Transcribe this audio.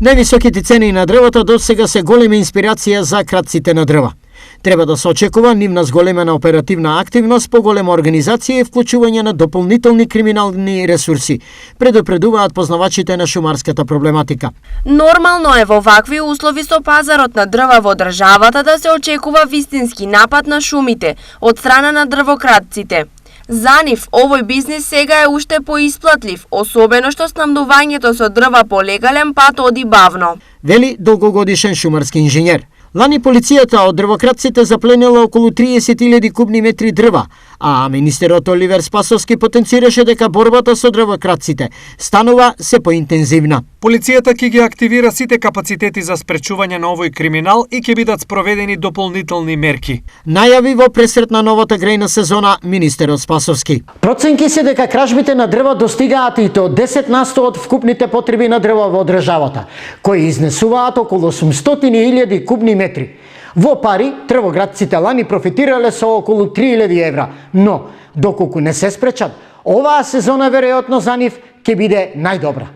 Највисоките цени на дрвото досега се голема инспирација за кратците на дрва. Треба да се очекува нивна зголемена оперативна активност, поголема организација и вклучување на дополнителни криминални ресурси, предупредуваат познавачите на шумарската проблематика. Нормално е во вакви услови со пазарот на дрва во државата да се очекува вистински напад на шумите од страна на дрвократците. За нив, овој бизнис сега е уште поисплатлив, особено што снабдувањето со дрва по легален пат оди бавно. Вели долгогодишен шумарски инженер. Лани полицијата од дрвократците запленила околу 30.000 кубни метри дрва, а министерот Оливер Спасовски потенцираше дека борбата со дрвократците станува се поинтензивна. Полицијата ќе ги активира сите капацитети за спречување на овој криминал и ќе бидат спроведени дополнителни мерки. Најави во пресрет на новата грејна сезона министерот Спасовски. Проценки се дека кражбите на дрва достигаат и до 10% од вкупните потреби на дрва во државата, кои изнесуваат околу 800.000 кубни метри. Во пари, дрвоградците лани профитирале со околу 3.000 евра, но доколку не се спречат, оваа сезона веројатно за нив ќе биде најдобра.